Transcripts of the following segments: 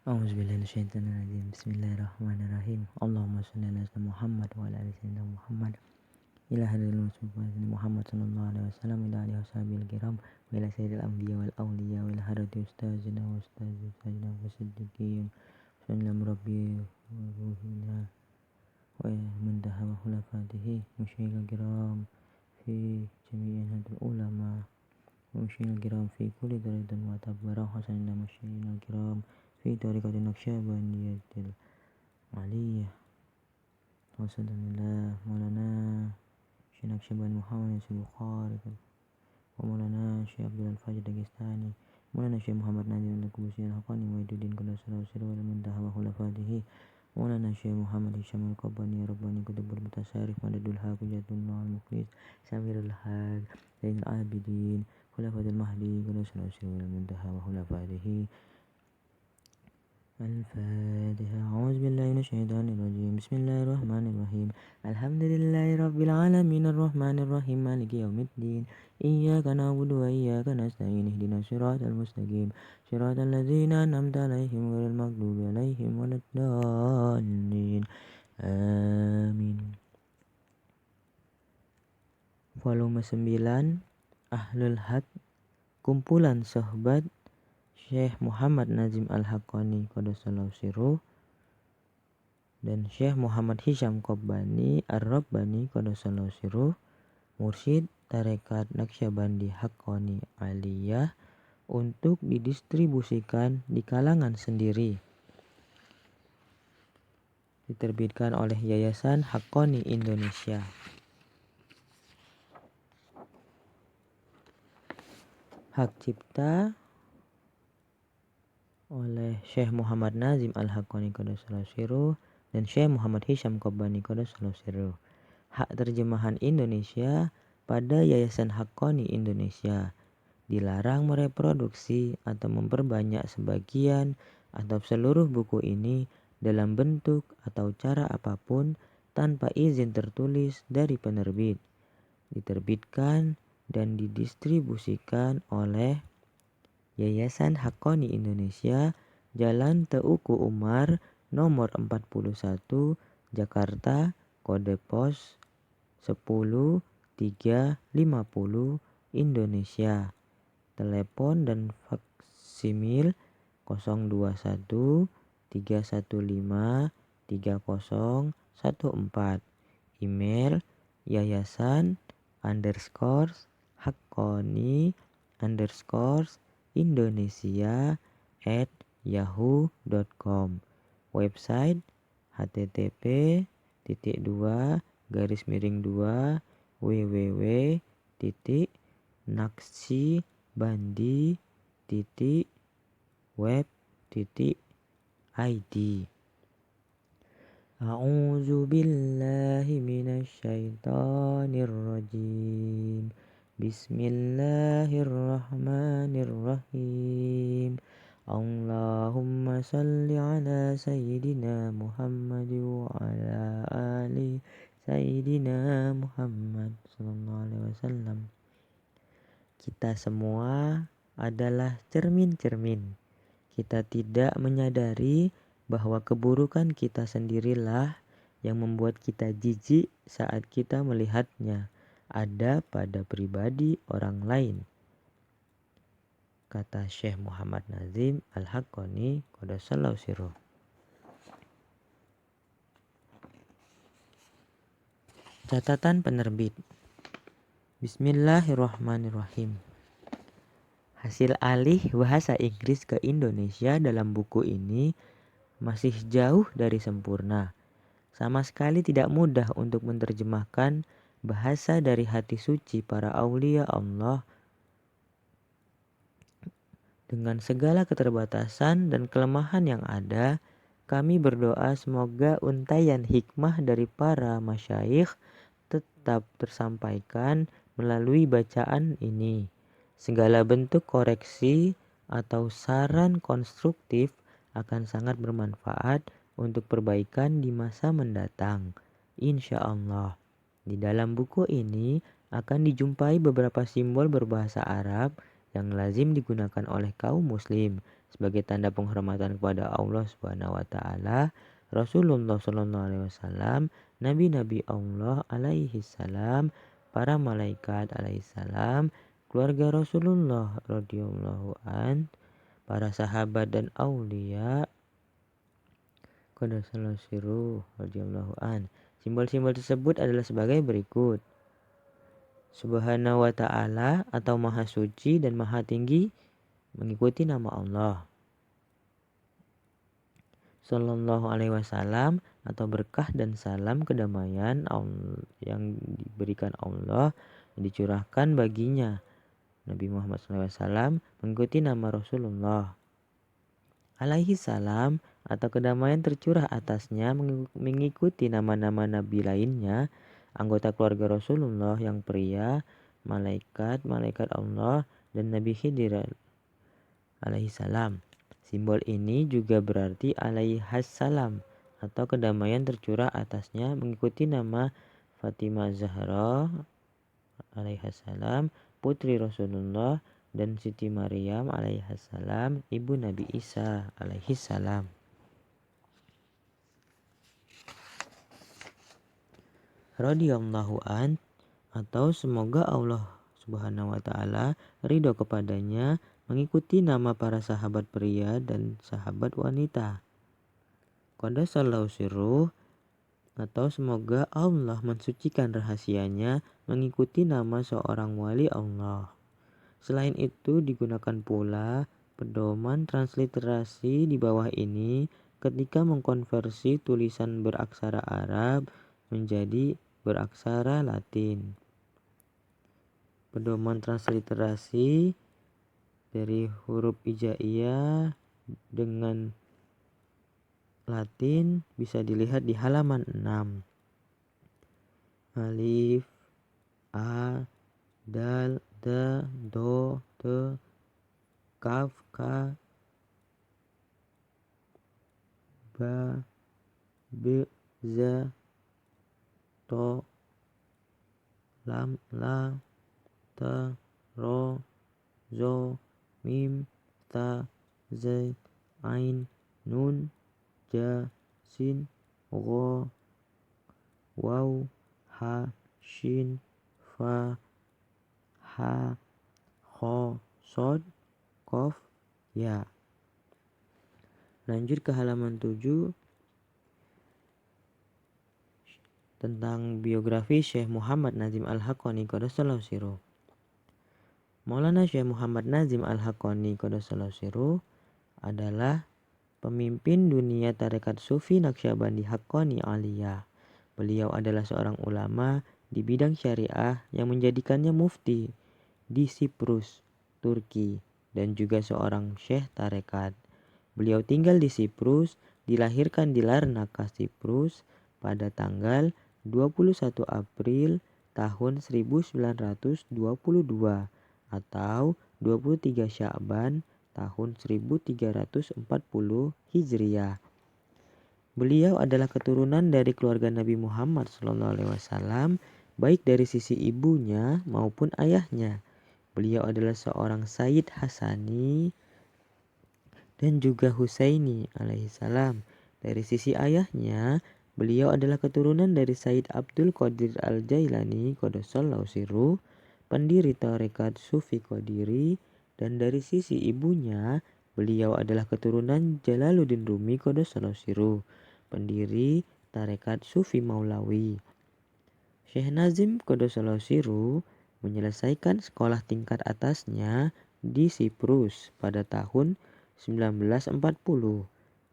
A'udzubillahi Bismillahirrahmanirrahim. Allahumma shalli ala sayyidina Muhammad wa ala ali sayyidina Muhammad. Ila hadratil Muhammad sallallahu alaihi wasallam ila alihi washabil kiram wa ila sayyidil anbiya wal awliya wa ila hadrati ustazina wa ustazina wa siddiqin. Sallam rabbi wa ruhina wa muntaha wa khulafatihi musyaikhil kiram fi jami'in hadul ulama musyaikhil kiram fi kulli darajatin wa tabarrah hasanina musyaikhil kiram fi tariqatin naqsyabaniyatil aliyah wa sallallahu maulana Syekh Naqsyabandi Muhammad Bukhari wa maulana Syekh Abdul Fajr Dagestani maulana Syekh Muhammad Nazim Al-Qubusi Al-Haqani wa Iduddin Qudusul Sirri wal Muntaha wa khulafatihi maulana Syekh Muhammad Hisham Al-Qabbani Rabbani Kutubul Mutasarrif Madadul Haq Jatun Al-Muflis Samirul Haq Zainul Abidin Khulafatul Mahdi Qudusul Sirri wal Muntaha wa khulafatihi الفاتحة أعوذ بالله من الشيطان الرجيم بسم الله الرحمن الرحيم الحمد لله رب العالمين الرحمن الرحيم مالك يوم الدين إياك نعبد وإياك نستعين اهدنا الصراط المستقيم صراط الذين أنعمت عليهم غير المغضوب عليهم ولا الضالين آمين. Volume 9 Ahlul Haq kumpulan sahabat Syekh Muhammad Nazim Al-Haqqani Qaddasallahu Sirruh dan Syekh Muhammad Hisham Qabbani Ar-Rabbani Qaddasallahu Sirruh, mursyid tarekat Naqsyabandi Haqqani Aliyah, untuk didistribusikan di kalangan sendiri. Diterbitkan oleh Yayasan Haqqani Indonesia. Hak cipta oleh Syekh Muhammad Nazim Al-Haqqani Qaddasallahu Sirruh dan Syekh Muhammad Hisham Qabbani Qaddasallahu Sirruh. Hak terjemahan Indonesia pada Yayasan Haqqani Indonesia. Dilarang mereproduksi atau memperbanyak sebagian atau seluruh buku ini dalam bentuk atau cara apapun tanpa izin tertulis dari penerbit. Diterbitkan dan didistribusikan oleh Yayasan Haqqani Indonesia, Jalan Teuku Umar, nomor 41, Jakarta, kode pos 10350, Indonesia. Telepon dan faksimil 021 315 3014. Email yayasan_haqqani_Indonesia@yahoo.com. Website http://www.naqsyabandi.web.id. A'udzu billahi minasyaitonir rajim. Bismillahirrahmanirrahim. Allahumma salli ala sayyidina Muhammad wa ala ali sayyidina Muhammad sallallahu alaihi wasallam. Kita semua adalah cermin-cermin. Kita tidak menyadari bahwa keburukan kita sendirilah yang membuat kita jijik saat kita melihatnya ada pada pribadi orang lain. Kata Syekh Muhammad Nazim Al-Haqqani Qaddasallahu Sirruh. Catatan penerbit. Bismillahirrahmanirrahim. Hasil alih bahasa Inggris ke Indonesia dalam buku ini masih jauh dari sempurna. Sama sekali tidak mudah untuk menerjemahkan bahasa dari hati suci para aulia Allah. Dengan segala keterbatasan dan kelemahan yang ada, kami berdoa semoga untaian hikmah dari para masyayikh tetap tersampaikan melalui bacaan ini. Segala bentuk koreksi atau saran konstruktif akan sangat bermanfaat untuk perbaikan di masa mendatang. Insya Allah. Di dalam buku ini akan dijumpai beberapa simbol berbahasa Arab yang lazim digunakan oleh kaum muslim Sebagai tanda penghormatan kepada Allah Subhanahu wa taala, Rasulullah sallallahu alaihi wasallam, nabi-nabi Allah alaihi salam, para malaikat alaihi salam, keluarga Rasulullah radhiyallahu an, para sahabat dan aulia qaddasallahu sirruh radhiyallahu an. Simbol-simbol tersebut adalah sebagai berikut. Subhanahu wa ta'ala atau Maha Suci dan Maha Tinggi mengikuti nama Allah. Sallallahu alaihi wasallam atau berkah dan salam kedamaian yang diberikan Allah yang dicurahkan baginya. Nabi Muhammad SAW mengikuti nama Rasulullah alaihi salam atau kedamaian tercurah atasnya mengikuti nama-nama nabi lainnya, anggota keluarga Rasulullah yang pria, malaikat Allah, dan Nabi Khidir alaihi salam. Simbol ini juga berarti alaihassalam atau kedamaian tercurah atasnya mengikuti nama Fatimah Zahra alaihassalam, putri Rasulullah, dan Siti Maryam alaihassalam, ibu Nabi Isa alaihissalam. Radhiyallahu an atau semoga Allah Subhanahu wa taala ridho kepadanya mengikuti nama para sahabat pria dan sahabat wanita. Qaddasallahu sirruh atau semoga Allah mensucikan rahasianya mengikuti nama seorang wali Allah. Selain itu digunakan pula pedoman transliterasi di bawah ini ketika mengkonversi tulisan beraksara Arab menjadi beraksara Latin. Pedoman transliterasi dari huruf hijaiyah dengan Latin bisa dilihat di halaman 6. Alif, A, Dal, Da, Do, Te, Kaf, Ka, Ba, Be, Za, To, Lam, La, Ta, Ro, Zo, Mim, Ta, Zaid, Ain, Nun, Ja, Sin, Gho, Waw, Ha, Shin, Fa, Ha, Kho, Sod, Kof, Ya. Lanjut ke halaman 7 tentang biografi Syekh Muhammad Nazim Al-Haqqani qaddasallahu sirruh. Maulana Syekh Muhammad Nazim Al-Haqqani qaddasallahu sirruh adalah pemimpin dunia tarekat Sufi Naqsyabandi Haqqani Aliyah. Beliau adalah seorang ulama di bidang syariah yang menjadikannya mufti di Siprus, Turki, dan juga seorang syekh tarekat. Beliau tinggal di Siprus, dilahirkan di Larnaca, Siprus pada tanggal 21 April tahun 1922 atau 23 Sya'ban tahun 1340 Hijriah. Beliau adalah keturunan dari keluarga Nabi Muhammad SAW, baik dari sisi ibunya maupun ayahnya. Beliau adalah seorang Sayyid Hasani dan juga Husaini alaihissalam. Dari sisi ayahnya, beliau adalah keturunan dari Sayyid Abdul Qadir Al-Jailani qaddasallahu sirruh, pendiri tarekat Sufi Qadiri, dan dari sisi ibunya, beliau adalah keturunan Jalaluddin Rumi qaddasallahu sirruh, pendiri tarekat Sufi Maulawi. Syekh Nazim qaddasallahu sirruh menyelesaikan sekolah tingkat atasnya di Siprus pada tahun 1940.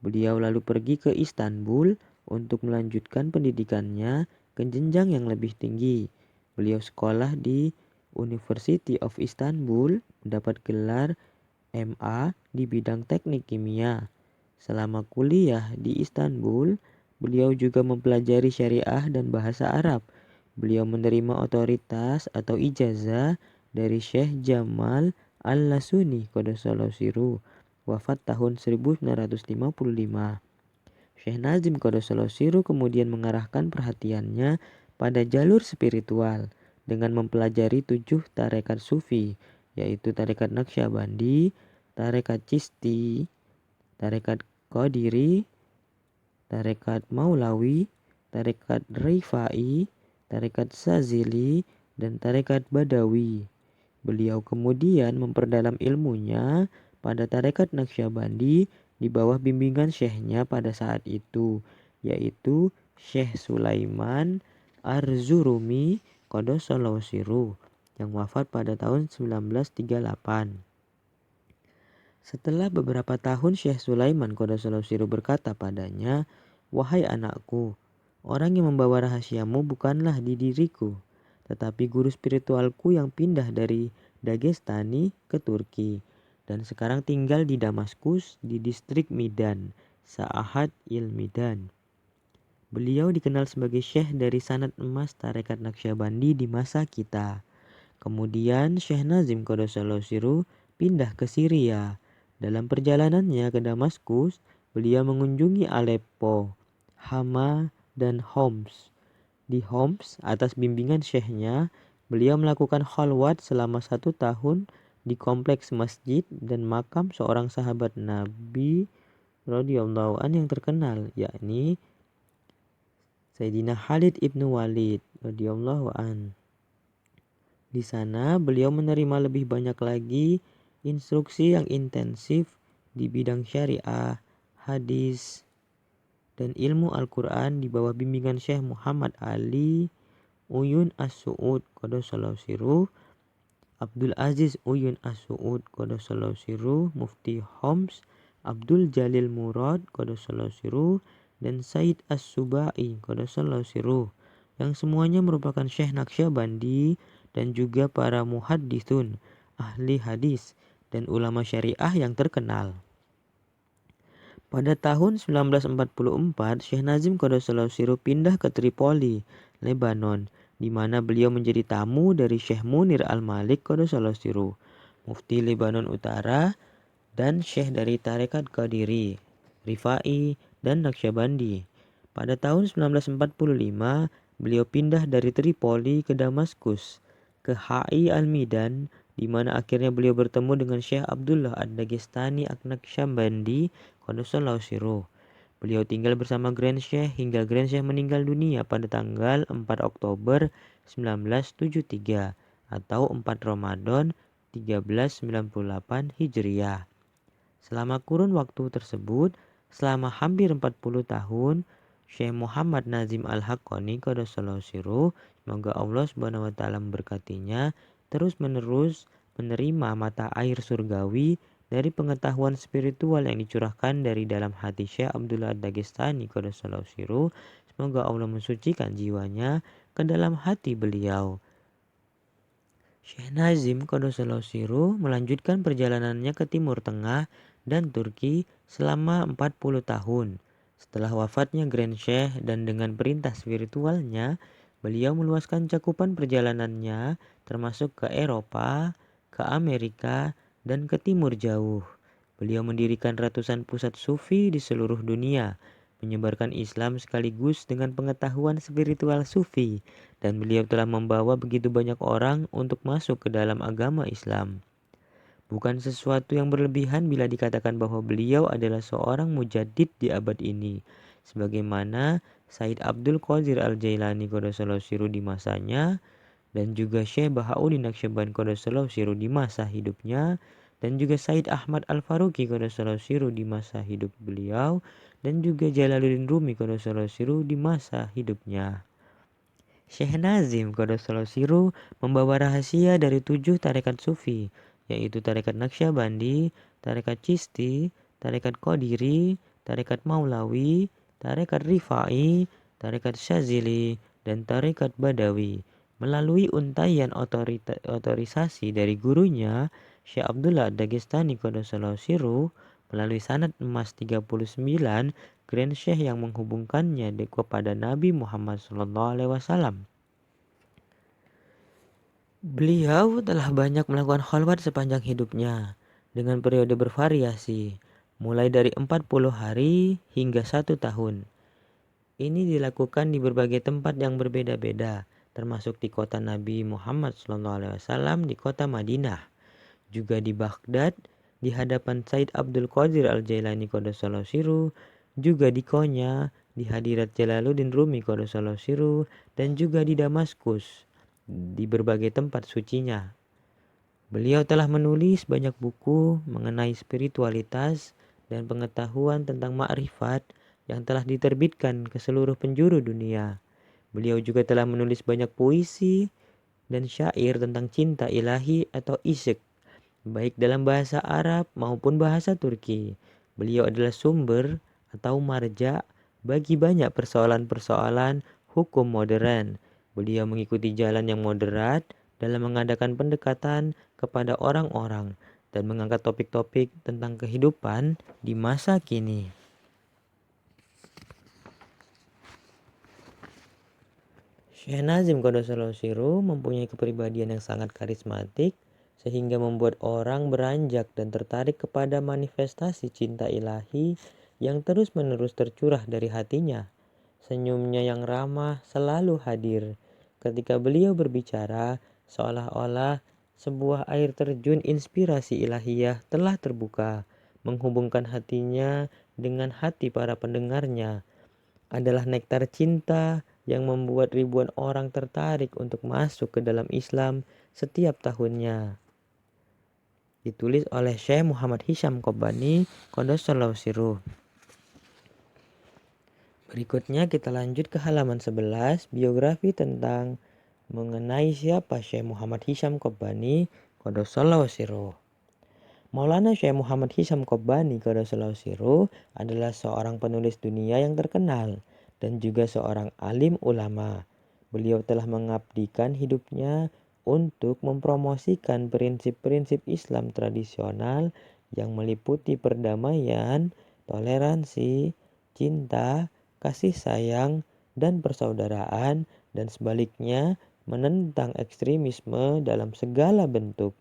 Beliau lalu pergi ke Istanbul untuk melanjutkan pendidikannya ke jenjang yang lebih tinggi. Beliau sekolah di University of Istanbul, mendapat gelar MA di bidang teknik kimia. Selama kuliah di Istanbul, beliau juga mempelajari syariah dan bahasa Arab. Beliau menerima otoritas atau ijazah dari Syekh Jamal Al-Lasuni qaddasallahu sirruh, wafat tahun 1955. Syekh Nazim qaddasallahu sirruh kemudian mengarahkan perhatiannya pada jalur spiritual dengan mempelajari 7 tarekat sufi, yaitu tarekat Naqsyabandi, tarekat Chisti, tarekat Qadiri, tarekat Maulawi, tarekat Rifai, tarekat Sazili, dan tarekat Badawi. Beliau kemudian memperdalam ilmunya pada tarekat Naqsyabandi di bawah bimbingan syekhnya pada saat itu, yaitu Syekh Sulaiman Arzurumi Qaddasallahu sirruh yang wafat pada tahun 1938. Setelah beberapa tahun Syekh Sulaiman Qaddasallahu sirruh berkata padanya, "Wahai anakku, orang yang membawa rahasiamu bukanlah di diriku, tetapi guru spiritualku yang pindah dari Dagestani ke Turki dan sekarang tinggal di Damaskus di distrik Midan, Sa'ahat il-Midan." Beliau dikenal sebagai syekh dari sanad emas tarekat Naqsyabandi di masa kita. Kemudian Syekh Nazim Qaddasallahu sirruh pindah ke Syria. Dalam perjalanannya ke Damaskus, beliau mengunjungi Aleppo, Hama, dan Homs. Di Homs, atas bimbingan syekhnya, beliau melakukan khalwat selama 1 tahun di kompleks masjid dan makam seorang sahabat Nabi radhiyallahu an yang terkenal, yakni Sayyidina Khalid ibnu Walid radhiyallahu an. Di sana beliau menerima lebih banyak lagi instruksi yang intensif di bidang syariah, hadis, dan ilmu Al-Quran di bawah bimbingan Syekh Muhammad Ali Uyun As-Su'ud Qaddasallahu sirruh, Abdul Aziz Uyun As-Su'ud Qaddasallahu sirruh, Mufti Homs Abdul Jalil Murad Qaddasallahu sirruh, dan Said As-Subai Qaddasallahu sirruh, yang semuanya merupakan Syekh Naqsyabandi dan juga para muhadditsun, ahli hadis, dan ulama syariah yang terkenal. Pada tahun 1944, Syekh Nazim Qaddasallahu sirruh pindah ke Tripoli, Lebanon, di mana beliau menjadi tamu dari Syekh Munir Al-Malik Qaddasallahu sirruh, Mufti Lebanon Utara, dan Syekh dari tarekat Qadiri, Rifai, dan Naqsyabandi. Pada tahun 1945, beliau pindah dari Tripoli ke Damaskus, ke Hai Al-Midan, di mana akhirnya beliau bertemu dengan Syekh Abdullah Ad-Dagestani Naqsyabandi Qaddasallahu sirruh. Beliau tinggal bersama Grand Syekh hingga Grand Syekh meninggal dunia pada tanggal 4 Oktober 1973 atau 4 Ramadan 1398 Hijriah. Selama kurun waktu tersebut, selama hampir 40 tahun, Syekh Muhammad Nazim Al-Haqqani Qaddasallahu sirruh, semoga Allah Subhanahu wa taala memberkatinya, terus-menerus menerima mata air surgawi dari pengetahuan spiritual yang dicurahkan dari dalam hati Syekh Abdullah Ad-Dagestani Qaddasallahu sirruh. Semoga Allah mensucikan jiwanya ke dalam hati beliau. Syekh Nazim Qaddasallahu sirruh melanjutkan perjalanannya ke Timur Tengah dan Turki selama 40 tahun. Setelah wafatnya Grand Syekh dan dengan perintah spiritualnya, beliau meluaskan cakupan perjalanannya termasuk ke Eropa, ke Amerika, dan ke Timur Jauh. Beliau mendirikan ratusan pusat sufi di seluruh dunia, menyebarkan Islam sekaligus dengan pengetahuan spiritual sufi, dan beliau telah membawa begitu banyak orang untuk masuk ke dalam agama Islam. Bukan sesuatu yang berlebihan bila dikatakan bahwa beliau adalah seorang mujaddid di abad ini, sebagaimana Said Abdul Qadir Al-Jailani Qaddasallahu sirruh di masanya, dan juga Syekh Bahauddin Naqsyabandi Qaddasallahu sirruh di masa hidupnya, dan juga Said Ahmad Al-Faruqi Qaddasallahu sirruh di masa hidup beliau, dan juga Jalaluddin Rumi Qaddasallahu sirruh di masa hidupnya. Syekh Nazim Qaddasallahu sirruh membawa rahasia dari 7 tarekat sufi, yaitu tarekat Naqsyabandi, tarekat Chisti, tarekat Qadiri, tarekat Maulawi, tarekat Rifai, tarekat Syazili, dan tarekat Badawi. Melalui untaian otorisasi dari gurunya, Syekh Abdullah Dagestani Qaddasallahu sirruh, melalui sanad emas 39 Grand Syekh yang menghubungkannya kepada Nabi Muhammad SAW. Beliau telah banyak melakukan khalwat sepanjang hidupnya dengan periode bervariasi, mulai dari 40 hari hingga 1 tahun. Ini dilakukan di berbagai tempat yang berbeda-beda, termasuk di kota Nabi Muhammad SAW, di kota Madinah, juga di Baghdad, di hadapan Said Abdul Qadir Al-Jailani Qaddasallahu Sirruh, juga di Konya, di hadirat Jalaluddin Rumi Qaddasallahu Sirruh, dan juga di Damaskus, di berbagai tempat sucinya. Beliau telah menulis banyak buku mengenai spiritualitas dan pengetahuan tentang ma'rifat yang telah diterbitkan ke seluruh penjuru dunia. Beliau juga telah menulis banyak puisi dan syair tentang cinta ilahi atau isyq, baik dalam bahasa Arab maupun bahasa Turki. Beliau adalah sumber atau marja bagi banyak persoalan-persoalan hukum modern. Beliau mengikuti jalan yang moderat dalam mengadakan pendekatan kepada orang-orang dan mengangkat topik-topik tentang kehidupan di masa kini. Syekh Nazim Qaddasallahu Sirruh mempunyai kepribadian yang sangat karismatik sehingga membuat orang beranjak dan tertarik kepada manifestasi cinta ilahi yang terus-menerus tercurah dari hatinya. Senyumnya yang ramah selalu hadir. Ketika beliau berbicara, seolah-olah sebuah air terjun inspirasi ilahiyah telah terbuka, menghubungkan hatinya dengan hati para pendengarnya. Adalah nektar cinta yang membuat ribuan orang tertarik untuk masuk ke dalam Islam setiap tahunnya. Ditulis oleh Syekh Muhammad Hisham Qabbani Qaddasallahu Sirruh. Berikutnya kita lanjut ke halaman 11, biografi tentang mengenai siapa Syekh Muhammad Hisham Qabbani Qaddasallahu Sirruh. Maulana Syekh Muhammad Hisham Qabbani Qaddasallahu Sirruh adalah seorang penulis dunia yang terkenal dan juga seorang alim ulama. Beliau telah mengabdikan hidupnya untuk mempromosikan prinsip-prinsip Islam tradisional yang meliputi perdamaian, toleransi, cinta, kasih sayang, dan persaudaraan, dan sebaliknya menentang ekstremisme dalam segala bentuk.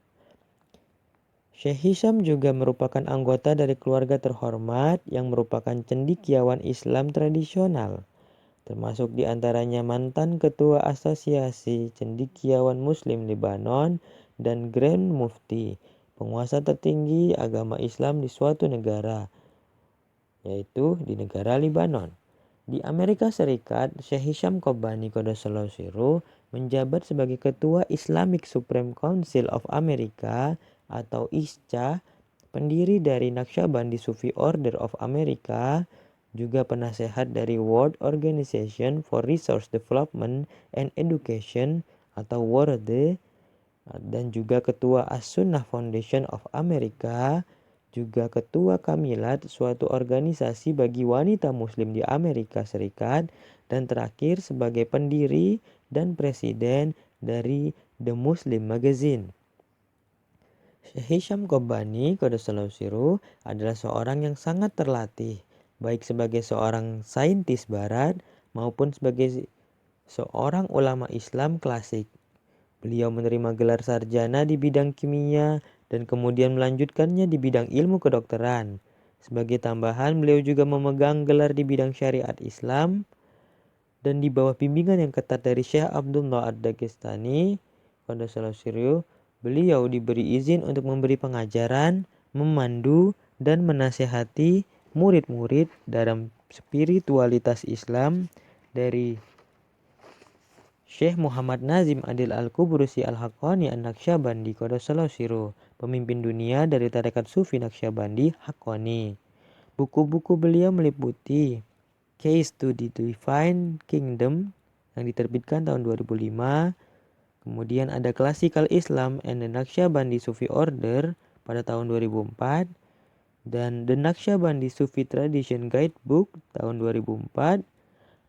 Syekh Hisham juga merupakan anggota dari keluarga terhormat yang merupakan cendekiawan Islam tradisional, termasuk diantaranya mantan Ketua Asosiasi Cendekiawan Muslim Lebanon dan Grand Mufti, penguasa tertinggi agama Islam di suatu negara, yaitu di negara Lebanon. Di Amerika Serikat, Syekh Hisham Qabbani Qaddasallahu Sirruh menjabat sebagai Ketua Islamic Supreme Council of America atau ISCA, pendiri dari Naqshbandi Sufi Order of America, juga penasehat dari World Organization for Resource Development and Education atau WORD, dan juga Ketua As-Sunnah Foundation of America, juga Ketua Kamilat, suatu organisasi bagi wanita muslim di Amerika Serikat, dan terakhir sebagai pendiri dan presiden dari The Muslim Magazine. Syekh Hisham Qabbani Qaddasallahu Sirruh adalah seorang yang sangat terlatih, baik sebagai seorang saintis barat maupun sebagai seorang ulama Islam klasik. Beliau menerima gelar sarjana di bidang kimia dan kemudian melanjutkannya di bidang ilmu kedokteran. Sebagai tambahan, beliau juga memegang gelar di bidang syariat Islam dan di bawah bimbingan yang ketat dari Syekh Abdullah Ad-Dagestani Qaddasallahu Sirruh, beliau diberi izin untuk memberi pengajaran, memandu, dan menasihati murid-murid dalam spiritualitas Islam dari Syekh Muhammad Nazim Adil Al-Qubrusi Al-Haqqani An-Naqsyabandi Qaddasallahu Sirruh, pemimpin dunia dari tarekat Sufi Naqsyabandi Haqqani. Buku-buku beliau meliputi Case to the Divine Kingdom yang diterbitkan tahun 2005. Kemudian ada Classical Islam and the Naqshbandi Sufi Order pada tahun 2004 dan The Naqshbandi Sufi Tradition Guidebook tahun 2004,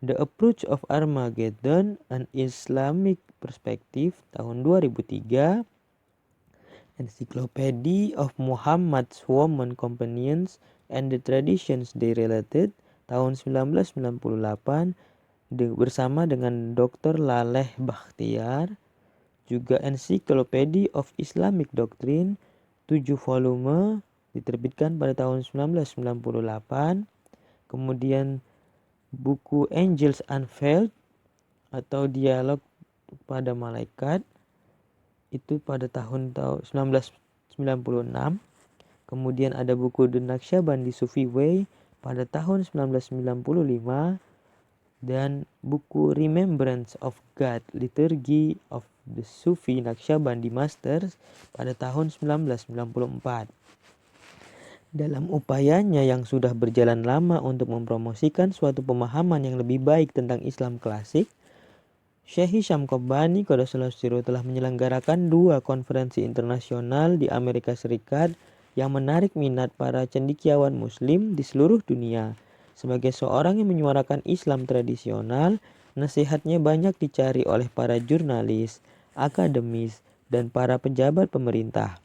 The Approach of Armageddon an Islamic Perspective tahun 2003, Encyclopedia of Muhammad's Women Companions and the Traditions They Related tahun 1998 bersama dengan Dr. Laleh Bakhtiar. Juga Encyclopedia of Islamic Doctrine 7 volume diterbitkan pada tahun 1998. Kemudian buku Angels Unveiled atau Dialog pada Malaikat itu pada tahun 1996. Kemudian ada buku The Naqshbandi Sufi Way pada tahun 1995 dan buku Remembrance of God Liturgy of the Sufi Naqshbandi Masters pada tahun 1994. Dalam upayanya yang sudah berjalan lama untuk mempromosikan suatu pemahaman yang lebih baik tentang Islam klasik, Syekh Hisham Qabbani Qaddasallahu sirruhu telah menyelenggarakan 2 konferensi internasional di Amerika Serikat yang menarik minat para cendekiawan muslim di seluruh dunia. Sebagai seorang yang menyuarakan Islam tradisional, nasihatnya banyak dicari oleh para jurnalis, akademis, dan para pejabat pemerintah.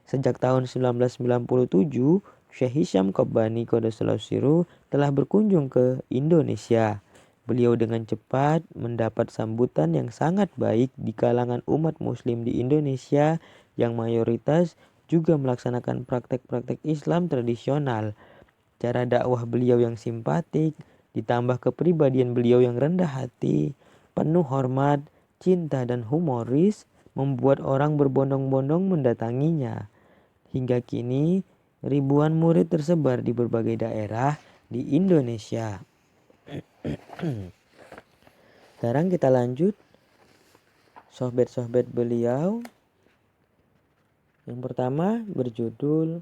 Sejak tahun 1997, Syekh Hisham Qabbani Qaddasallahu sirruhu telah berkunjung ke Indonesia. Beliau dengan cepat mendapat sambutan yang sangat baik di kalangan umat muslim di Indonesia yang mayoritas juga melaksanakan praktek-praktek Islam tradisional. Cara dakwah beliau yang simpatik, ditambah kepribadian beliau yang rendah hati, penuh hormat, cinta dan humoris, membuat orang berbondong-bondong mendatanginya. Hingga kini, ribuan murid tersebar di berbagai daerah di Indonesia. Sekarang kita lanjut sohbet-sohbet beliau. Yang pertama berjudul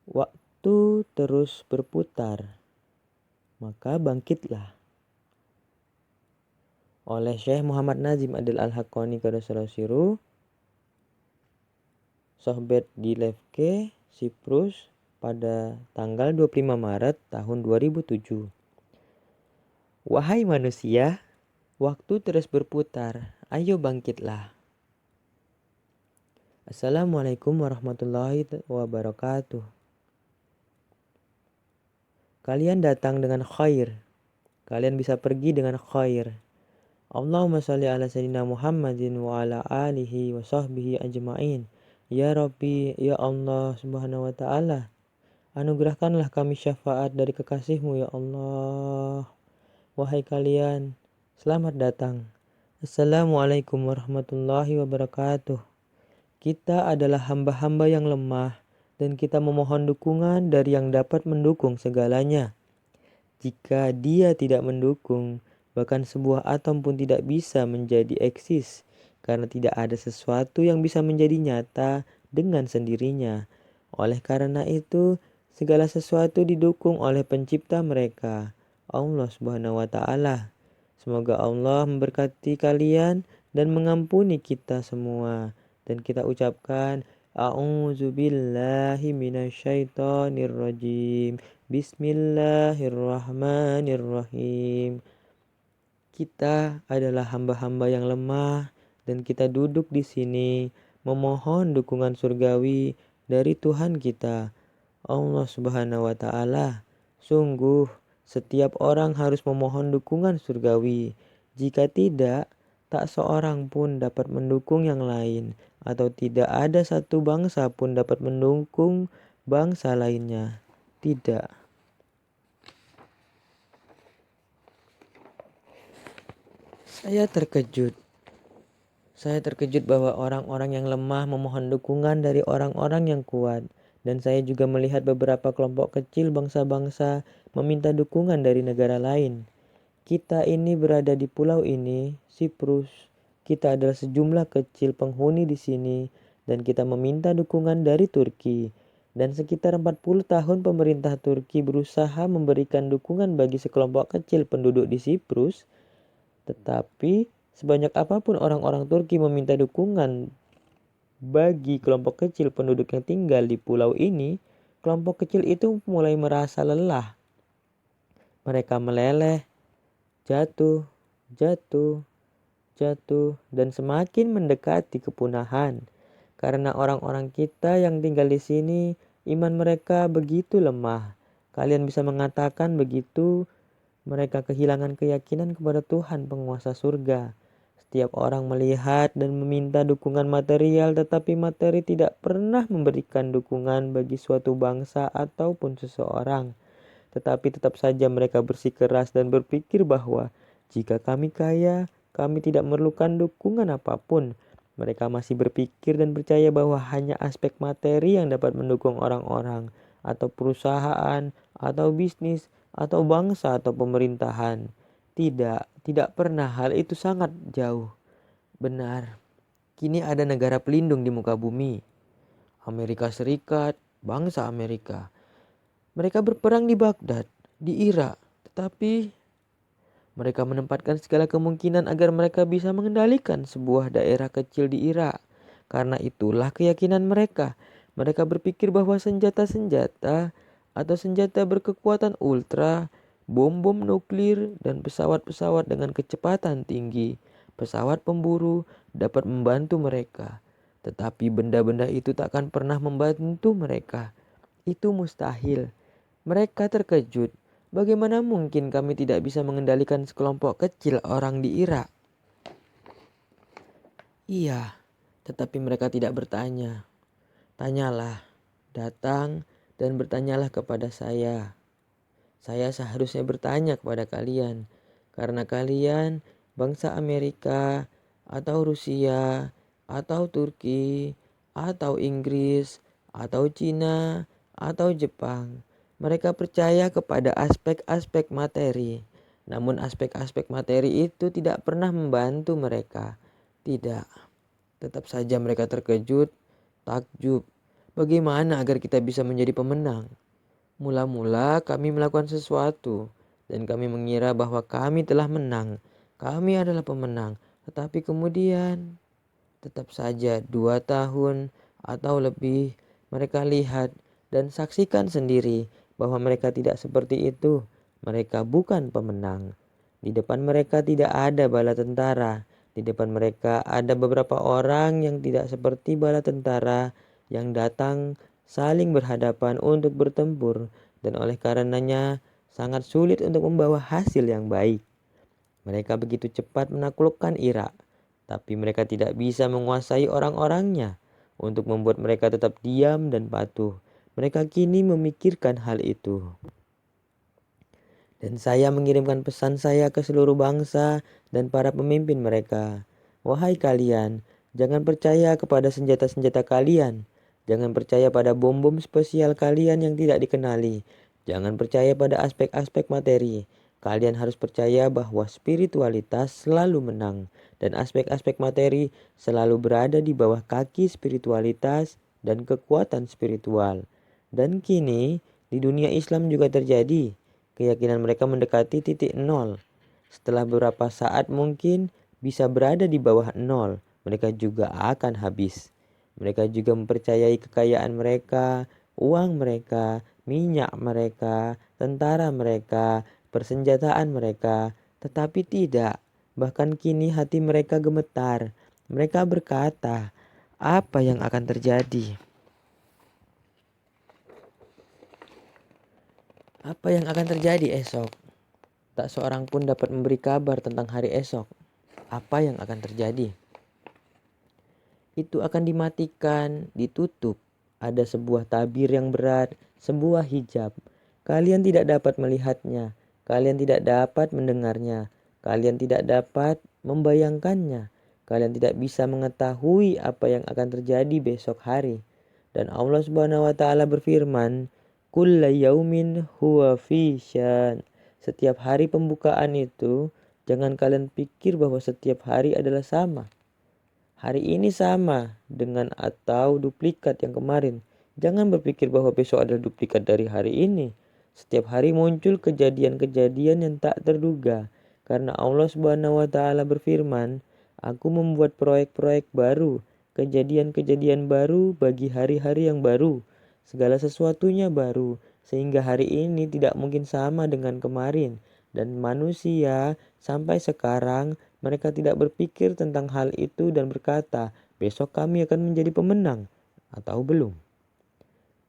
Waktu Terus Berputar, Maka Bangkitlah, oleh Syekh Muhammad Nazim Adil Al-Haqqani Qaddasallahu sirruhu, sohbet di Lefke, Siprus pada tanggal 25 Maret tahun 2007. Wahai manusia, waktu terus berputar, ayo bangkitlah. Assalamualaikum warahmatullahi wabarakatuh. Kalian datang dengan khair, kalian bisa pergi dengan khair. Allahumma sholli ala sayyidina Muhammadin wa ala alihi wa sahbihi ajma'in. Ya Rabbi, ya Allah subhanahu wa ta'ala, anugerahkanlah kami syafaat dari kekasihmu ya Allah. Wahai kalian, selamat datang. Assalamualaikum warahmatullahi wabarakatuh. Kita adalah hamba-hamba yang lemah dan kita memohon dukungan dari yang dapat mendukung segalanya. Jika dia tidak mendukung, bahkan sebuah atom pun tidak bisa menjadi eksis karena tidak ada sesuatu yang bisa menjadi nyata dengan sendirinya. Oleh karena itu, segala sesuatu didukung oleh pencipta mereka, Allah Subhanahu wa Ta'ala. Semoga Allah memberkati kalian dan mengampuni kita semua. Dan kita ucapkan A'udzubillahi minasyaitonirrajim. Bismillahirrahmanirrahim. Kita adalah hamba-hamba yang lemah dan kita duduk di sini memohon dukungan surgawi dari Tuhan kita, Allah Subhanahu wa Ta'ala. Sungguh, setiap orang harus memohon dukungan surgawi. Jika tidak, tak seorang pun dapat mendukung yang lain, atau tidak ada satu bangsa pun dapat mendukung bangsa lainnya. Tidak. Saya terkejut bahwa orang-orang yang lemah memohon dukungan dari orang-orang yang kuat. Dan saya juga melihat beberapa kelompok kecil bangsa-bangsa meminta dukungan dari negara lain. Kita ini berada di pulau ini, Siprus. Kita adalah sejumlah kecil penghuni di sini dan kita meminta dukungan dari Turki. Dan sekitar 40 tahun pemerintah Turki berusaha memberikan dukungan bagi sekelompok kecil penduduk di Siprus. Tetapi sebanyak apapun orang-orang Turki meminta dukungan bagi kelompok kecil penduduk yang tinggal di pulau ini, kelompok kecil itu mulai merasa lelah. Mereka meleleh, jatuh, dan semakin mendekati kepunahan. Karena orang-orang kita yang tinggal di sini, iman mereka begitu lemah. Kalian bisa mengatakan begitu, mereka kehilangan keyakinan kepada Tuhan penguasa surga. Setiap orang melihat dan meminta dukungan material, tetapi materi tidak pernah memberikan dukungan bagi suatu bangsa ataupun seseorang. Tetapi tetap saja mereka bersikeras dan berpikir bahwa jika kami kaya, kami tidak memerlukan dukungan apapun. Mereka masih berpikir dan percaya bahwa hanya aspek materi yang dapat mendukung orang-orang, atau perusahaan, atau bisnis, atau bangsa, atau pemerintahan. Tidak pernah, hal itu sangat jauh. Benar, kini ada negara pelindung di muka bumi. Amerika Serikat, bangsa Amerika. Mereka berperang di Baghdad, di Irak, tetapi mereka menempatkan segala kemungkinan agar mereka bisa mengendalikan sebuah daerah kecil di Irak. Karena itulah keyakinan mereka. Mereka berpikir bahwa senjata-senjata atau senjata berkekuatan ultra, bom-bom nuklir, dan pesawat-pesawat dengan kecepatan tinggi, pesawat pemburu dapat membantu mereka. Tetapi benda-benda itu takkan pernah membantu mereka. Itu mustahil. Mereka terkejut. Bagaimana mungkin kami tidak bisa mengendalikan sekelompok kecil orang di Irak? Iya, tetapi mereka tidak bertanya. Tanyalah, datang dan bertanyalah kepada saya. Saya seharusnya bertanya kepada kalian, karena kalian bangsa Amerika atau Rusia atau Turki atau Inggris atau Cina atau Jepang. Mereka percaya kepada aspek-aspek materi. Namun aspek-aspek materi itu tidak pernah membantu mereka. Tidak. Tetap saja mereka terkejut, takjub. Bagaimana agar kita bisa menjadi pemenang? Mula-mula kami melakukan sesuatu dan kami mengira bahwa kami telah menang. Kami adalah pemenang. Tetapi kemudian tetap saja 2 tahun atau lebih mereka lihat dan saksikan sendiri bahwa mereka tidak seperti itu. Mereka bukan pemenang. Di depan mereka tidak ada bala tentara. Di depan mereka ada beberapa orang yang tidak seperti bala tentara yang datang saling berhadapan untuk bertempur, dan oleh karenanya sangat sulit untuk membawa hasil yang baik. Mereka begitu cepat menaklukkan Irak, tapi mereka tidak bisa menguasai orang-orangnya untuk membuat mereka tetap diam dan patuh. Mereka kini memikirkan hal itu. Dan saya mengirimkan pesan saya ke seluruh bangsa dan para pemimpin mereka. Wahai kalian, jangan percaya kepada senjata-senjata kalian. Jangan percaya pada bom-bom spesial kalian yang tidak dikenali. Jangan percaya pada aspek-aspek materi. Kalian harus percaya bahwa spiritualitas selalu menang. Dan aspek-aspek materi selalu berada di bawah kaki spiritualitas dan kekuatan spiritual. Dan kini, di dunia Islam juga terjadi. Keyakinan mereka mendekati titik nol. Setelah beberapa saat mungkin bisa berada di bawah nol. Mereka juga akan habis. Mereka juga mempercayai kekayaan mereka, uang mereka, minyak mereka, tentara mereka, persenjataan mereka. Tetapi tidak. Bahkan kini hati mereka gemetar. Mereka berkata, apa yang akan terjadi? Apa yang akan terjadi esok? Tak seorang pun dapat memberi kabar tentang hari esok. Apa yang akan terjadi? Itu akan dimatikan, ditutup. Ada sebuah tabir yang berat, sebuah hijab. Kalian tidak dapat melihatnya. Kalian tidak dapat mendengarnya. Kalian tidak dapat membayangkannya. Kalian tidak bisa mengetahui apa yang akan terjadi besok hari. Dan Allah Subhanahu wa taala berfirman, "Kulla yaumin huwa fi syan." Setiap hari pembukaan itu, jangan kalian pikir bahwa setiap hari adalah sama. Hari ini sama dengan atau duplikat yang kemarin. Jangan berpikir bahwa besok adalah duplikat dari hari ini. Setiap hari muncul kejadian-kejadian yang tak terduga. Karena Allah Subhanahu wa taala berfirman, "Aku membuat proyek-proyek baru, kejadian-kejadian baru bagi hari-hari yang baru. Segala sesuatunya baru, sehingga hari ini tidak mungkin sama dengan kemarin." Dan manusia sampai sekarang mereka tidak berpikir tentang hal itu dan berkata, besok kami akan menjadi pemenang atau belum.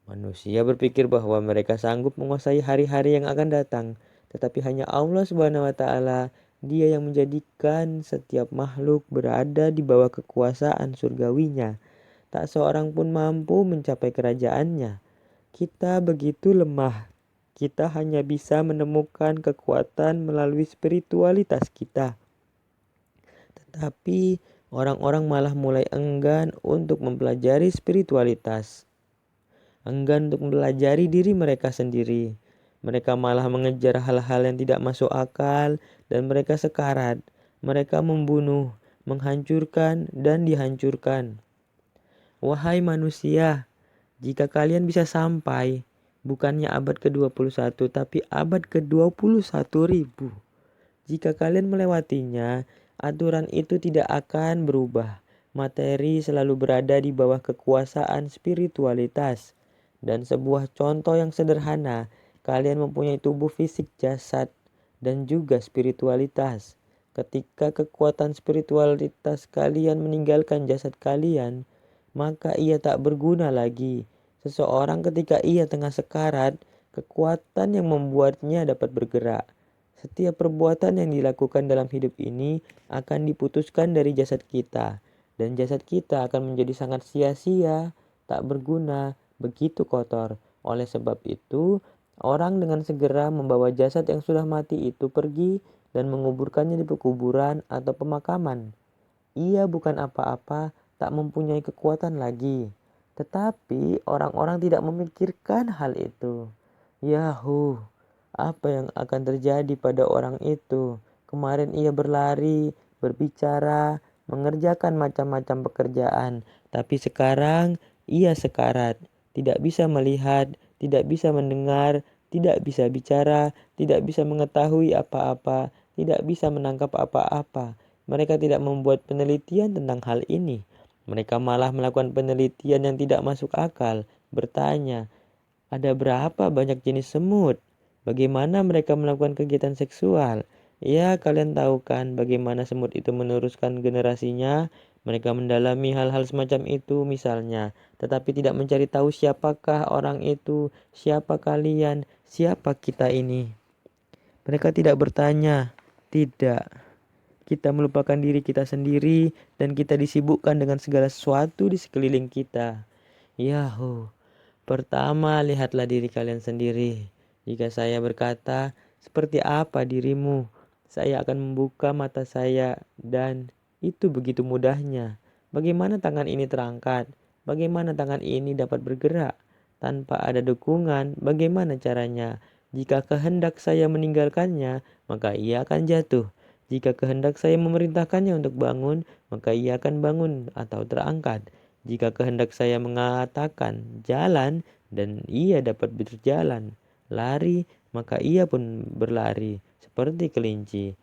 Manusia berpikir bahwa mereka sanggup menguasai hari-hari yang akan datang, tetapi hanya Allah Subhanahu wa taala, Dia yang menjadikan setiap makhluk berada di bawah kekuasaan surgawinya. Tak seorang pun mampu mencapai kerajaannya. Kita begitu lemah. Kita hanya bisa menemukan kekuatan melalui spiritualitas kita. Tetapi Orang-orang malah mulai enggan untuk mempelajari spiritualitas, enggan untuk mempelajari diri mereka sendiri. Mereka malah mengejar hal-hal yang tidak masuk akal dan mereka sekarat. Mereka membunuh, menghancurkan, dan dihancurkan. Wahai manusia, jika kalian bisa sampai, bukannya abad ke-21, tapi abad ke-21.000. Jika kalian melewatinya, aturan itu tidak akan berubah. Materi selalu berada di bawah kekuasaan spiritualitas. Dan sebuah contoh yang sederhana, kalian mempunyai tubuh fisik, jasad, dan juga spiritualitas. Ketika kekuatan spiritualitas kalian meninggalkan jasad kalian, maka ia tak berguna lagi. Seseorang ketika ia tengah sekarat, kekuatan yang membuatnya dapat bergerak. Setiap perbuatan yang dilakukan dalam hidup ini akan diputuskan dari jasad kita. Dan jasad kita akan menjadi sangat sia-sia, tak berguna, begitu kotor. Oleh sebab itu, orang dengan segera membawa jasad yang sudah mati itu pergi dan menguburkannya di pekuburan atau pemakaman. Ia bukan apa-apa, tak mempunyai kekuatan lagi. Tetapi orang-orang tidak memikirkan hal itu. Yahu, apa yang akan terjadi pada orang itu? Kemarin ia berlari, berbicara, mengerjakan macam-macam pekerjaan. Tapi sekarang ia sekarat, tidak bisa melihat, tidak bisa mendengar, tidak bisa bicara, tidak bisa mengetahui apa-apa, tidak bisa menangkap apa-apa. Mereka tidak membuat penelitian tentang hal ini. Mereka malah melakukan penelitian yang tidak masuk akal. Bertanya, ada berapa banyak jenis semut? Bagaimana mereka melakukan kegiatan seksual? Ya, kalian tahu kan bagaimana semut itu meneruskan generasinya? Mereka mendalami hal-hal semacam itu misalnya, tetapi tidak mencari tahu siapakah orang itu, siapa kalian, siapa kita ini. Mereka tidak bertanya, tidak. Kita melupakan diri kita sendiri dan kita disibukkan dengan segala sesuatu di sekeliling kita. Yahoo. Pertama, lihatlah diri kalian sendiri. Jika saya berkata, seperti apa dirimu? Saya akan membuka mata saya dan itu begitu mudahnya. Bagaimana tangan ini terangkat? Bagaimana tangan ini dapat bergerak? Tanpa ada dukungan, bagaimana caranya? Jika kehendak saya meninggalkannya, maka ia akan jatuh. Jika kehendak saya memerintahkannya untuk bangun, maka ia akan bangun atau terangkat. Jika kehendak saya mengatakan jalan dan ia dapat berjalan, lari, maka ia pun berlari seperti kelinci.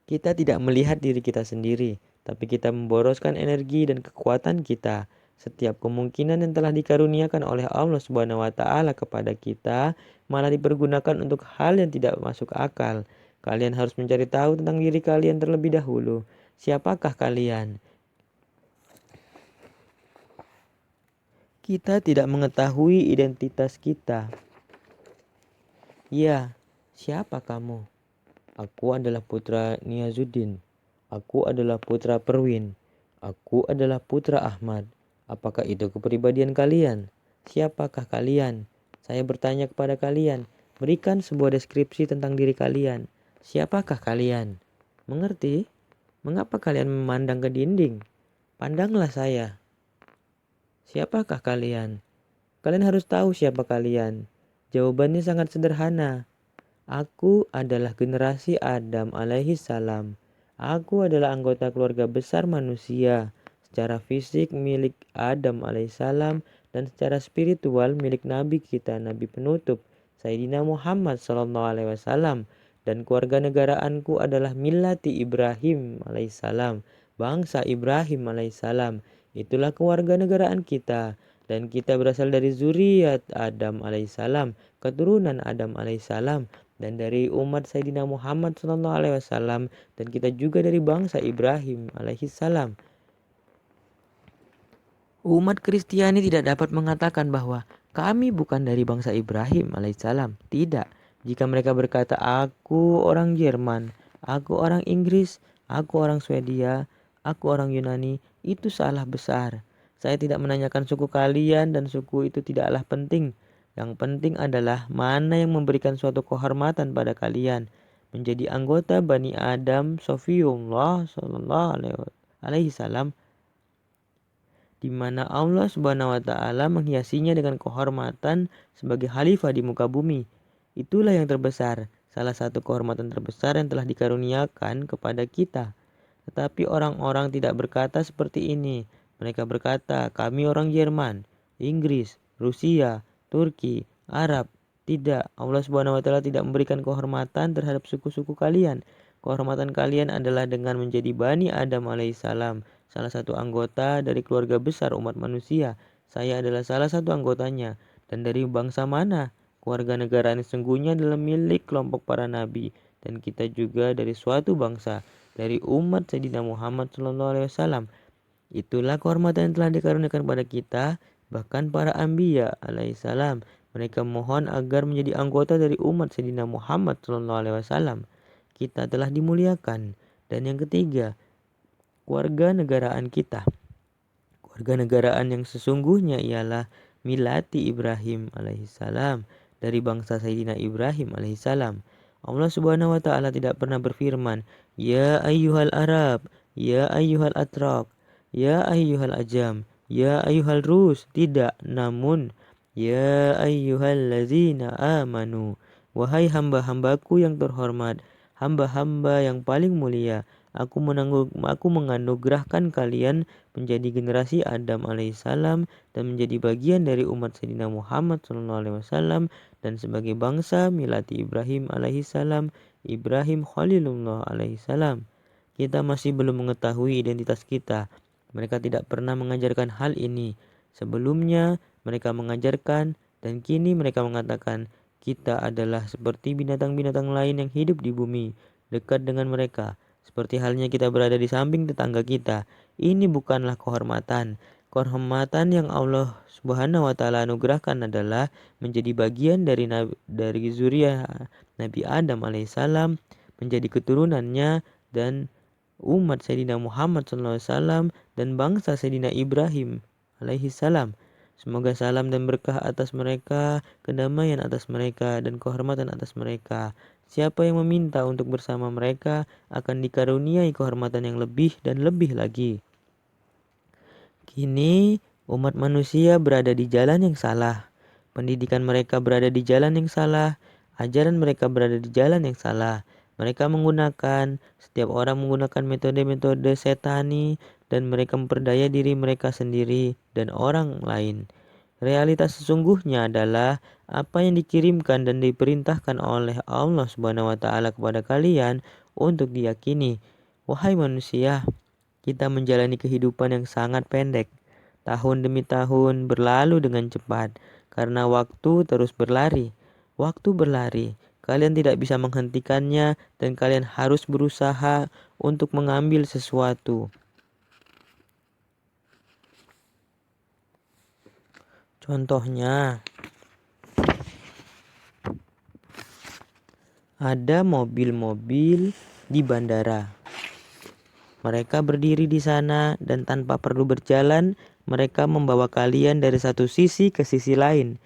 Kita tidak melihat diri kita sendiri, tapi kita memboroskan energi dan kekuatan kita. Setiap kemungkinan yang telah dikaruniakan oleh Allah Subhanahu wa taala kepada kita malah dipergunakan untuk hal yang tidak masuk akal. Kalian harus mencari tahu tentang diri kalian terlebih dahulu. Siapakah kalian? Kita tidak mengetahui identitas kita. Ya, siapa kamu? Aku adalah putra Niazuddin. Aku adalah putra Perwin. Aku adalah putra Ahmad. Apakah itu kepribadian kalian? Siapakah kalian? Saya bertanya kepada kalian. Berikan sebuah deskripsi tentang diri kalian. Siapakah kalian? Mengerti? Mengapa kalian memandang ke dinding? Pandanglah saya. Siapakah kalian? Kalian harus tahu siapa kalian. Jawabannya sangat sederhana. Aku adalah generasi Adam alaihi salam. Aku adalah anggota keluarga besar manusia. Secara fisik milik Adam alaihi salam dan secara spiritual milik Nabi kita, Nabi penutup, Sayyidina Muhammad sallallahu alaihi wasallam. Dan keluarga negaraanku adalah millati Ibrahim alaihi salam. Bangsa Ibrahim alaihi salam. Itulah keluarga negaraan kita. Dan kita berasal dari zuriat Adam alaihissalam, keturunan Adam alaihissalam, dan dari umat Sayyidina Muhammad sallallahu alaihi wasallam, dan kita juga dari bangsa Ibrahim alaihissalam. Umat Kristiani tidak dapat mengatakan bahwa kami bukan dari bangsa Ibrahim alaihissalam. Tidak. Jika mereka berkata, aku orang Jerman, aku orang Inggris, aku orang Swedia, aku orang Yunani, itu salah besar. Saya tidak menanyakan suku kalian dan suku itu tidaklah penting. Yang penting adalah mana yang memberikan suatu kehormatan pada kalian. Menjadi anggota Bani Adam Sofiyullah sallallahu alaihi salam, di mana Allah Subhanahu wa taala menghiasinya dengan kehormatan sebagai khalifah di muka bumi. Itulah yang terbesar, salah satu kehormatan terbesar yang telah dikaruniakan kepada kita. Tetapi orang-orang tidak berkata seperti ini. Mereka berkata, kami orang Jerman, Inggris, Rusia, Turki, Arab. Tidak, Allah Subhanahu wa taala tidak memberikan kehormatan terhadap suku-suku kalian. Kehormatan kalian adalah dengan menjadi Bani Adam alaihissalam, salah satu anggota dari keluarga besar umat manusia. Saya adalah salah satu anggotanya. Dan dari bangsa mana? Keluarga negaraan sesungguhnya adalah milik kelompok para nabi. Dan kita juga dari suatu bangsa, dari umat Sayyidina Muhammad SAW. Itulah kehormatan yang telah dikaruniakan kepada kita, bahkan para anbiya alaihissalam. Mereka mohon agar menjadi anggota dari umat Sayyidina Muhammad SAW. Kita telah dimuliakan. Dan yang ketiga, keluarga negaraan kita. Keluarga negaraan yang sesungguhnya ialah milati Ibrahim alaihissalam, dari bangsa Sayyidina Ibrahim alaihissalam. Allah Subhanahu wa taala tidak pernah berfirman, "Ya ayyuhal Arab, ya ayyuhal Atraq, ya ayyuhal Ajam, ya ayyuhal Rus." Tidak, namun ya ayyuhal ladzina amanu. Wahai hamba-hambaku yang terhormat, hamba-hamba yang paling mulia, aku menganugerahkan kalian menjadi generasi Adam alaihissalam dan menjadi bagian dari umat Sayyidina Muhammad SAW dan sebagai bangsa milati Ibrahim alaihissalam, Ibrahim Khalilullah alaihissalam. Kita masih belum mengetahui identitas kita. Mereka tidak pernah mengajarkan hal ini. Sebelumnya mereka mengajarkan, dan kini mereka mengatakan kita adalah seperti binatang-binatang lain yang hidup di bumi, dekat dengan mereka. Seperti halnya kita berada di samping tetangga kita. Ini bukanlah kehormatan. Kehormatan yang Allah Subhanahu wa taala anugerahkan adalah menjadi bagian dari zuriat Nabi Adam alaihissalam, menjadi keturunannya dan umat Sayyidina Muhammad SAW dan bangsa Sayyidina Ibrahim alaihissalam. Semoga salam dan berkah atas mereka, kedamaian atas mereka, dan kehormatan atas mereka. Siapa yang meminta untuk bersama mereka akan dikaruniai kehormatan yang lebih dan lebih lagi. Kini umat manusia berada di jalan yang salah. Pendidikan mereka berada di jalan yang salah. Ajaran mereka berada di jalan yang salah. Setiap orang menggunakan metode-metode setani dan mereka memperdaya diri mereka sendiri dan orang lain. Realitas sesungguhnya adalah apa yang dikirimkan dan diperintahkan oleh Allah Subhanahu wa taala kepada kalian untuk diyakini. Wahai manusia, kita menjalani kehidupan yang sangat pendek. Tahun demi tahun berlalu dengan cepat karena waktu terus berlari. Waktu berlari. Kalian tidak bisa menghentikannya dan kalian harus berusaha untuk mengambil sesuatu. Contohnya, ada mobil-mobil di bandara. Mereka berdiri di sana dan tanpa perlu berjalan, mereka membawa kalian dari satu sisi ke sisi lain.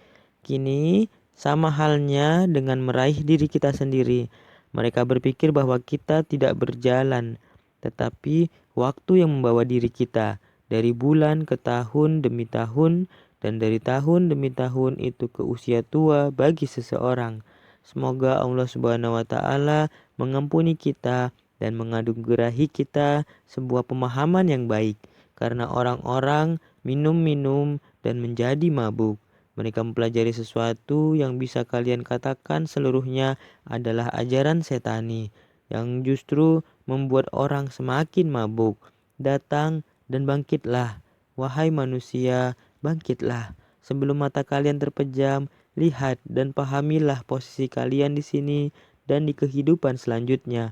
Kini, sama halnya dengan meraih diri kita sendiri. Mereka berpikir bahwa kita tidak berjalan, tetapi waktu yang membawa diri kita dari bulan ke tahun demi tahun, dan dari tahun demi tahun itu ke usia tua bagi seseorang. Semoga Allah Subhanahu wa taala mengampuni kita dan menganugerahi kita sebuah pemahaman yang baik, karena orang-orang minum-minum dan menjadi mabuk. Mereka mempelajari sesuatu yang bisa kalian katakan seluruhnya adalah ajaran setani, yang justru membuat orang semakin mabuk. Datang dan bangkitlah, wahai manusia, bangkitlah. Sebelum mata kalian terpejam, lihat dan pahamilah posisi kalian di sini dan di kehidupan selanjutnya.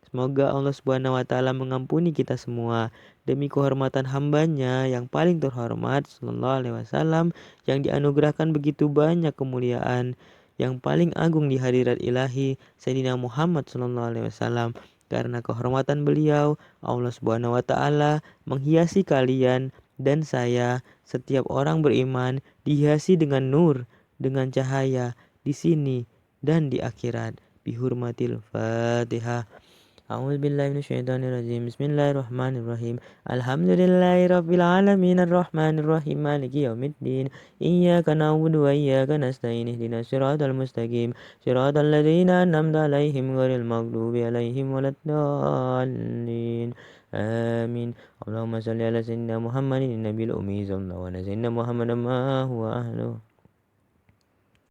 Semoga Allah Subhanahu wa taala mengampuni kita semua demi kehormatan hambanya yang paling terhormat sallallahu alaihi wasallam, yang dianugerahkan begitu banyak kemuliaan, yang paling agung di hadirat ilahi Sayyidina Muhammad sallallahu alaihi wasallam. Karena kehormatan beliau, Allah Subhanahu wa taala menghiasi kalian dan saya, setiap orang beriman dihiasi dengan nur, dengan cahaya di sini dan di akhirat. Bihurmatil Fatihah. أعوذ بالله من الشيطان الرجيم بسم الله الرحمن الرحيم الحمد لله رب العالمين الرحمن الرحيم مالك يوم الدين إياك نعبد وإياك نستعين اهدنا الصراط المستقيم صراط الذين أنعمت عليهم غير المغضوب عليهم ولا الضالين آمين اللهم صل على سيدنا محمد النبي الأمي صلى الله عليه سيدنا محمد ما هو أهله